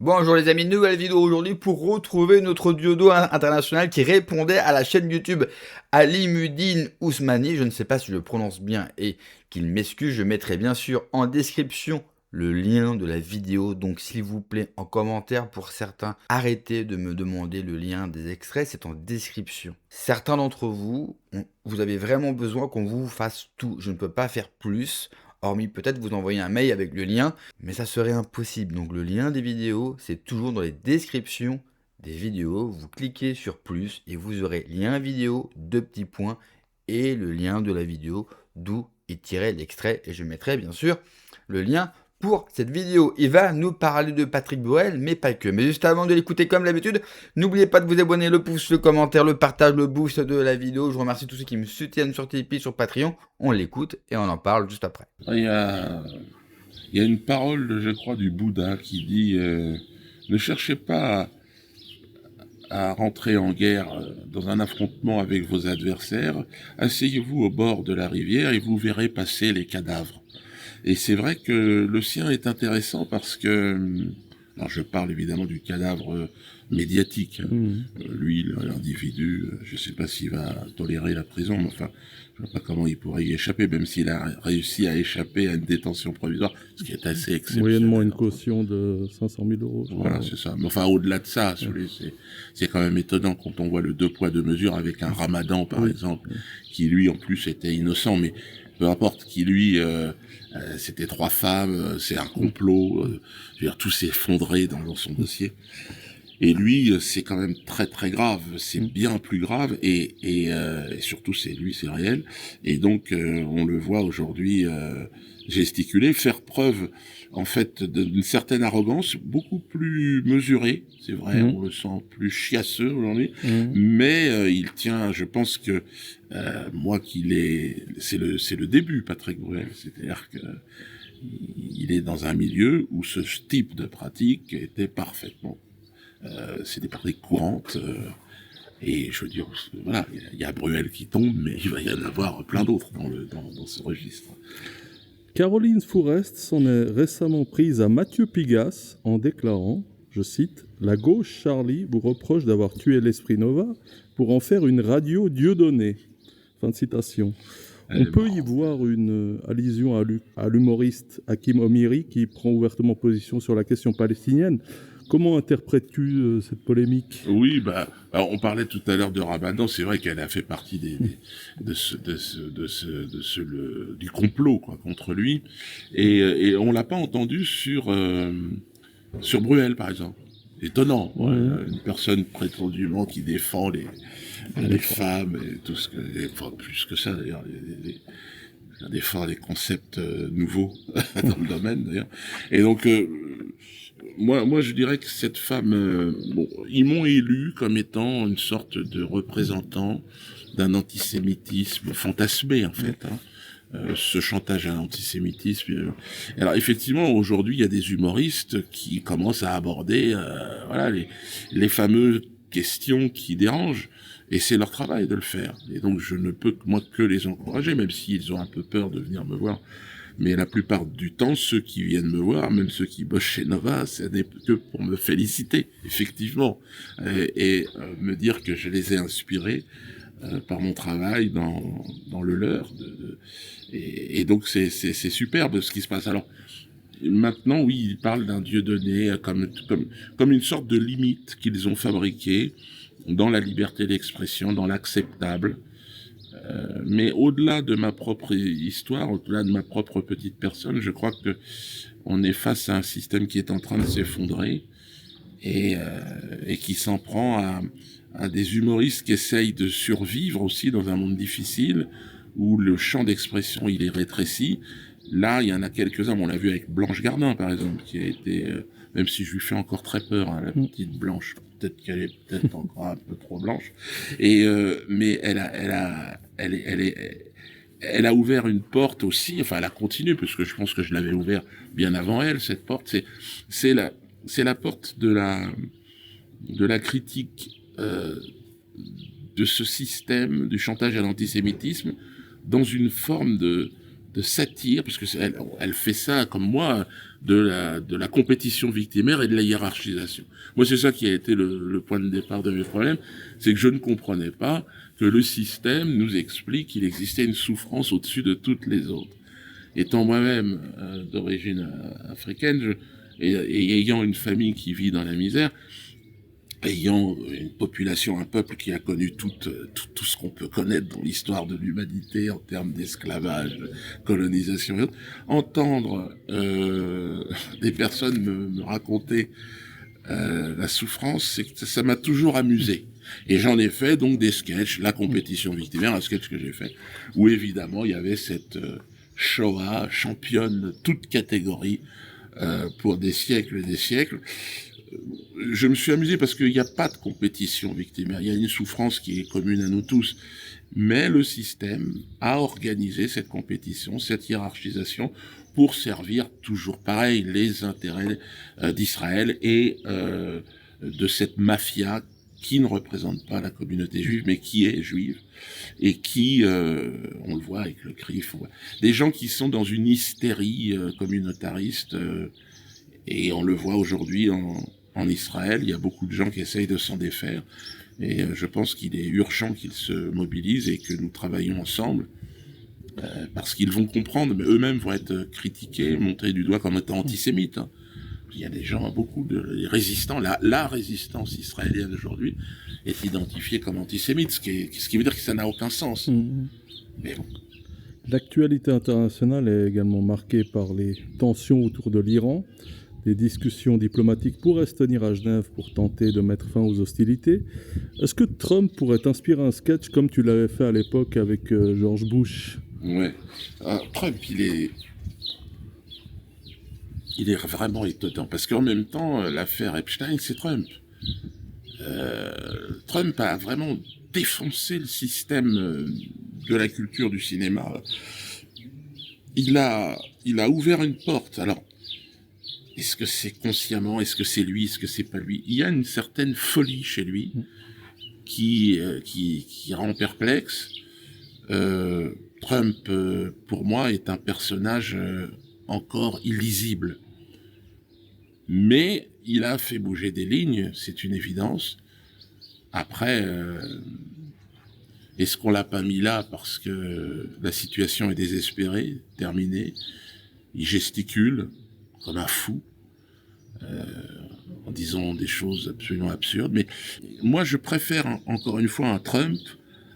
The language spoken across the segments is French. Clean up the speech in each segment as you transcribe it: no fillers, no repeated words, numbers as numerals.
Bonjour les amis, nouvelle vidéo aujourd'hui pour retrouver notre diodo international qui répondait à la chaîne YouTube Ali Mudine Ousmani, je ne sais pas si je le prononce bien et qu'il m'excuse, je mettrai bien sûr en description le lien de la vidéo, donc s'il vous plaît en commentaire pour certains, arrêtez de me demander le lien des extraits, c'est en description. Certains d'entre vous, vous avez vraiment besoin qu'on vous fasse tout, je ne peux pas faire plus, hormis peut-être vous envoyer un mail avec le lien, mais ça serait impossible. Donc le lien des vidéos, c'est toujours dans les descriptions des vidéos. Vous cliquez sur plus et vous aurez lien vidéo, 2 petits points et le lien de la vidéo d'où est tiré l'extrait. Et je mettrai bien sûr le lien pour cette vidéo. Il va nous parler de Patrick Bruel, mais pas que. Mais juste avant de l'écouter comme d'habitude, n'oubliez pas de vous abonner, le pouce, le commentaire, le partage, le boost de la vidéo. Je remercie tous ceux qui me soutiennent sur Tipeee, sur Patreon. On l'écoute et on en parle juste après. Il y a une parole, je crois, du Bouddha qui dit ne cherchez pas à rentrer en guerre dans un affrontement avec vos adversaires, asseyez-vous au bord de la rivière et vous verrez passer les cadavres. Et c'est vrai que le sien est intéressant parce que, alors je parle évidemment du cadavre médiatique. Lui, l'individu, je ne sais pas s'il va tolérer la prison, mais enfin, je ne vois pas comment il pourrait y échapper, même s'il a réussi à échapper à une détention provisoire, ce qui est assez exceptionnel. Moyennement une caution de 500 000 euros. Voilà, c'est ça. Mais enfin, au-delà de ça, c'est quand même étonnant quand on voit le 2 poids 2 mesures avec un Ramadan, par exemple, qui lui, en plus, était innocent, mais peu importe, qui lui, c'était 3 femmes, c'est un complot, je veux dire, tout s'est effondré dans son dossier. Et lui, c'est quand même très très grave, c'est bien plus grave, et surtout c'est réel. Et donc on le voit aujourd'hui gesticuler, faire preuve en fait d'une certaine arrogance, beaucoup plus mesurée, c'est vrai, on le sent plus chiasseux aujourd'hui, mais il tient, je pense que moi c'est le début, Patrick Bruel, c'est-à-dire que il est dans un milieu où ce type de pratique était parfaitement c'est des pratiques courantes. Et je veux dire, voilà, il y a Bruel qui tombe, mais il va y en avoir plein d'autres dans ce registre. Caroline Fourest s'en est récemment prise à Mathieu Pigasse en déclarant, je cite, « La gauche, Charlie, vous reproche d'avoir tué l'Esprit Nova pour en faire une radio Dieudonné. » Fin de citation. On peut y voir une allusion à l'humoriste Hakim Omiri qui prend ouvertement position sur la question palestinienne. Comment interprètes-tu cette polémique ? Oui, on parlait tout à l'heure de Ramadan. C'est vrai qu'elle a fait partie du complot quoi contre lui, et on l'a pas entendu sur Bruel par exemple. Étonnant, une personne prétendument qui défend les femmes et tout ce que, enfin plus que ça d'ailleurs. Défend des concepts nouveaux dans le domaine d'ailleurs. Et donc moi je dirais que cette femme, ils m'ont élu comme étant une sorte de représentant d'un antisémitisme fantasmé en fait. Ce chantage à l'antisémitisme. Alors effectivement, aujourd'hui, il y a des humoristes qui commencent à aborder les fameuses questions qui dérangent. Et c'est leur travail de le faire. Et donc je ne peux moi que les encourager, même s'ils ont un peu peur de venir me voir. Mais la plupart du temps, ceux qui viennent me voir, même ceux qui bossent chez Nova, c'est que pour me féliciter, effectivement, et me dire que je les ai inspirés par mon travail dans le leur. Et donc c'est superbe ce qui se passe. Alors maintenant, oui, ils parlent d'un Dieudonné comme une sorte de limite qu'ils ont fabriquée dans la liberté d'expression, dans l'acceptable. Mais au-delà de ma propre histoire, au-delà de ma propre petite personne, je crois que on est face à un système qui est en train de s'effondrer et qui s'en prend à des humoristes qui essayent de survivre aussi dans un monde difficile où le champ d'expression il est rétréci. Là, il y en a quelques-uns, on l'a vu avec Blanche Gardin par exemple, qui a été, même si je lui fais encore très peur, hein, la petite Blanche, peut-être qu'elle est peut-être encore un peu trop blanche, mais elle a ouvert une porte aussi, enfin elle a continué, parce que je pense que je l'avais ouvert bien avant elle, cette porte, c'est la porte de la critique de ce système du chantage à l'antisémitisme dans une forme de de satire, parce que elle fait ça, comme moi, de la compétition victimaire et de la hiérarchisation. Moi, c'est ça qui a été le point de départ de mes problèmes, c'est que je ne comprenais pas que le système nous explique qu'il existait une souffrance au-dessus de toutes les autres. Étant moi-même d'origine africaine, et ayant une famille qui vit dans la misère, ayant une population, un peuple qui a connu tout ce qu'on peut connaître dans l'histoire de l'humanité en termes d'esclavage, de colonisation et autres, entendre des personnes me raconter la souffrance, c'est que ça m'a toujours amusé. Et j'en ai fait donc des sketchs, la compétition victimaire, un sketch que j'ai fait, où évidemment il y avait cette Shoah championne toute catégorie pour des siècles et des siècles. Je me suis amusé parce qu'il n'y a pas de compétition victimaire, il y a une souffrance qui est commune à nous tous. Mais le système a organisé cette compétition, cette hiérarchisation, pour servir toujours pareil les intérêts d'Israël et de cette mafia qui ne représente pas la communauté juive, mais qui est juive, et qui, on le voit avec le CRIF, des gens qui sont dans une hystérie communautariste, et on le voit aujourd'hui en Israël, il y a beaucoup de gens qui essayent de s'en défaire, et je pense qu'il est urgent qu'ils se mobilisent et que nous travaillions ensemble, parce qu'ils vont comprendre, mais eux-mêmes vont être critiqués, montrés du doigt comme étant antisémites. Hein. Il y a des gens, beaucoup de résistants, la résistance israélienne aujourd'hui est identifiée comme antisémite, ce qui veut dire que ça n'a aucun sens. Mais bon. L'actualité internationale est également marquée par les tensions autour de l'Iran. Des discussions diplomatiques pourraient se tenir à Genève pour tenter de mettre fin aux hostilités. Est-ce que Trump pourrait t'inspirer un sketch comme tu l'avais fait à l'époque avec George Bush ? Ouais. Trump, il est vraiment étonnant, parce qu'en même temps, l'affaire Epstein, c'est Trump. Trump a vraiment défoncé le système de la culture du cinéma. Il a ouvert une porte. Alors, est-ce que c'est consciemment, est-ce que c'est lui, est-ce que c'est pas lui ? Il y a une certaine folie chez lui qui rend perplexe. Trump, pour moi, est un personnage encore illisible. Mais il a fait bouger des lignes, c'est une évidence. Après, est-ce qu'on l'a pas mis là parce que la situation est désespérée, terminée ? Il gesticule comme un fou, en disant des choses absolument absurdes. Mais moi, je préfère encore une fois un Trump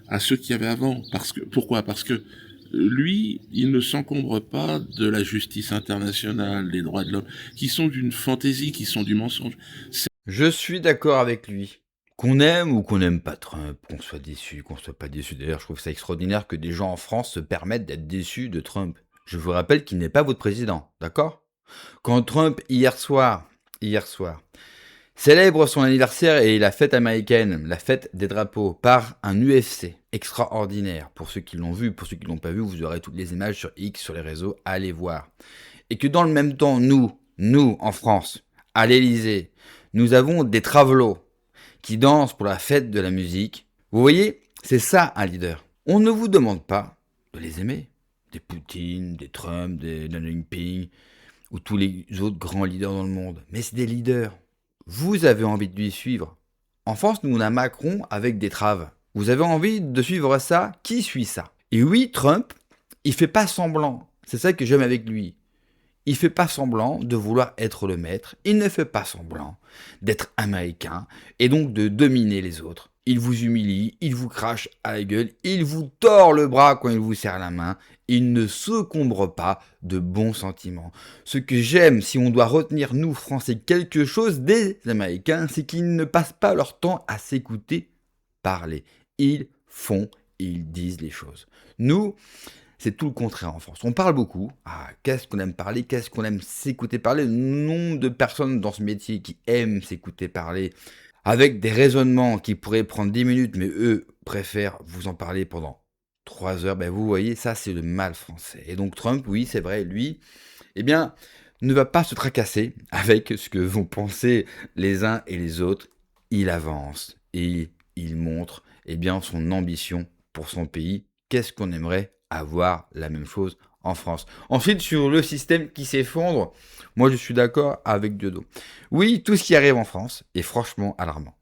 à ceux qu'il y avait avant. Pourquoi ? Parce que lui, il ne s'encombre pas de la justice internationale, des droits de l'homme, qui sont d'une fantaisie, qui sont du mensonge. Je suis d'accord avec lui. Qu'on aime ou qu'on n'aime pas Trump, qu'on soit déçu, qu'on soit pas déçu. D'ailleurs, je trouve ça extraordinaire que des gens en France se permettent d'être déçus de Trump. Je vous rappelle qu'il n'est pas votre président, d'accord ? Quand Trump, hier soir, célèbre son anniversaire et la fête américaine, la fête des drapeaux, par un UFC extraordinaire. Pour ceux qui l'ont vu, pour ceux qui l'ont pas vu, vous aurez toutes les images sur X, sur les réseaux, allez voir. Et que dans le même temps, nous, en France, à l'Élysée, nous avons des travelots qui dansent pour la fête de la musique. Vous voyez, c'est ça un leader. On ne vous demande pas de les aimer. Des Poutine, des Trump, des Xi Jinping, ou tous les autres grands leaders dans le monde. Mais c'est des leaders. Vous avez envie de lui suivre. En France, nous, on a Macron avec des traves. Vous avez envie de suivre ça ? Qui suit ça ? Et oui, Trump, il fait pas semblant. C'est ça que j'aime avec lui. Il fait pas semblant de vouloir être le maître. Il ne fait pas semblant d'être américain et donc de dominer les autres. Il vous humilie, il vous crache à la gueule, il vous tord le bras quand il vous serre la main. Il ne s'encombre pas de bons sentiments. Ce que j'aime, si on doit retenir, nous, Français, quelque chose des Américains, c'est qu'ils ne passent pas leur temps à s'écouter parler. Ils font, ils disent les choses. Nous, c'est tout le contraire en France. On parle beaucoup. Ah, qu'est-ce qu'on aime parler, qu'est-ce qu'on aime s'écouter parler. Le nombre de personnes dans ce métier qui aiment s'écouter parler, avec des raisonnements qui pourraient prendre 10 minutes, mais eux préfèrent vous en parler pendant 3 heures. Ben vous voyez, ça c'est le mal français. Et donc Trump, oui, c'est vrai, lui, eh bien, ne va pas se tracasser avec ce que vont penser les uns et les autres. Il avance et il montre, eh bien, son ambition pour son pays. Qu'est-ce qu'on aimerait avoir la même chose en France. Ensuite, sur le système qui s'effondre, moi je suis d'accord avec Diodo. Oui, tout ce qui arrive en France est franchement alarmant.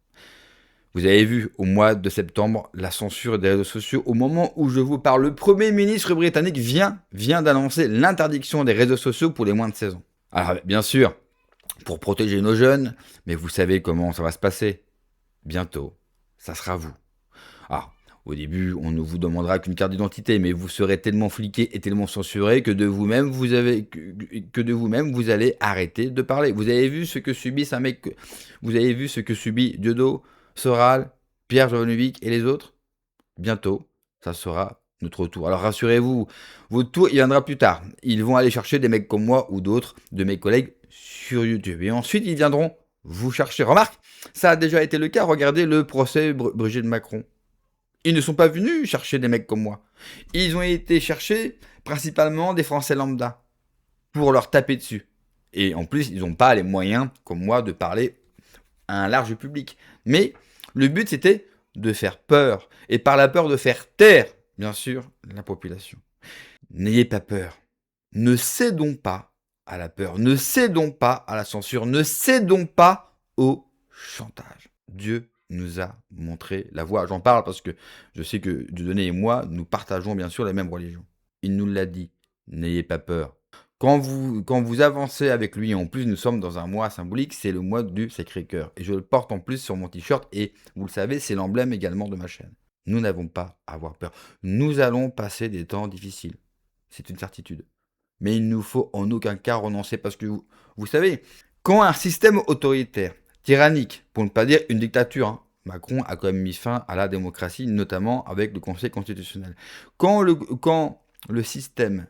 Vous avez vu au mois de septembre la censure des réseaux sociaux. Au moment où je vous parle, le Premier ministre britannique vient d'annoncer l'interdiction des réseaux sociaux pour les moins de 16 ans. Alors bien sûr, pour protéger nos jeunes, mais vous savez comment ça va se passer. Bientôt, ça sera vous. Alors, au début, on ne vous demandera qu'une carte d'identité, mais vous serez tellement fliqué et tellement censuré que de vous-même, vous allez arrêter de parler. Vous avez vu ce que subissent vous avez vu ce que subit Diodo, Soral, Pierre Jovanovic et les autres? Bientôt, ça sera notre tour. Alors rassurez-vous, votre tour, il viendra plus tard. Ils vont aller chercher des mecs comme moi ou d'autres de mes collègues sur YouTube. Et ensuite, ils viendront vous chercher. Remarque, ça a déjà été le cas. Regardez le procès Brigitte Macron. Ils ne sont pas venus chercher des mecs comme moi. Ils ont été chercher principalement des Français lambda pour leur taper dessus. Et en plus, ils n'ont pas les moyens, comme moi, de parler à un large public. Mais le but, c'était de faire peur. Et par la peur, de faire taire, bien sûr, la population. N'ayez pas peur. Ne cédons pas à la peur. Ne cédons pas à la censure. Ne cédons pas au chantage. Dieu nous a montré la voie. J'en parle parce que je sais que Dieudonné et moi, nous partageons bien sûr la même religion. Il nous l'a dit. N'ayez pas peur. Quand vous avancez avec lui, en plus nous sommes dans un mois symbolique, c'est le mois du Sacré-Cœur. Et je le porte en plus sur mon t-shirt et vous le savez, c'est l'emblème également de ma chaîne. Nous n'avons pas à avoir peur. Nous allons passer des temps difficiles. C'est une certitude. Mais il nous faut en aucun cas renoncer parce que vous savez, quand un système autoritaire, tyrannique, pour ne pas dire une dictature, Macron a quand même mis fin à la démocratie, notamment avec le Conseil constitutionnel. Quand le système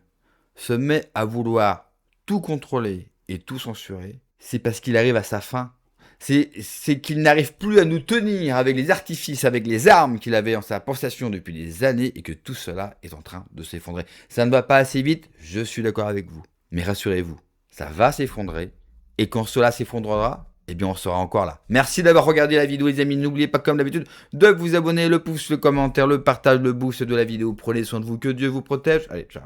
se met à vouloir tout contrôler et tout censurer, c'est parce qu'il arrive à sa fin. C'est qu'il n'arrive plus à nous tenir avec les artifices, avec les armes qu'il avait en sa possession depuis des années et que tout cela est en train de s'effondrer. Ça ne va pas assez vite, je suis d'accord avec vous. Mais rassurez-vous, ça va s'effondrer et quand cela s'effondrera, eh bien on sera encore là. Merci d'avoir regardé la vidéo les amis, n'oubliez pas comme d'habitude de vous abonner, le pouce, le commentaire, le partage, le boost de la vidéo. Prenez soin de vous, que Dieu vous protège. Allez, ciao.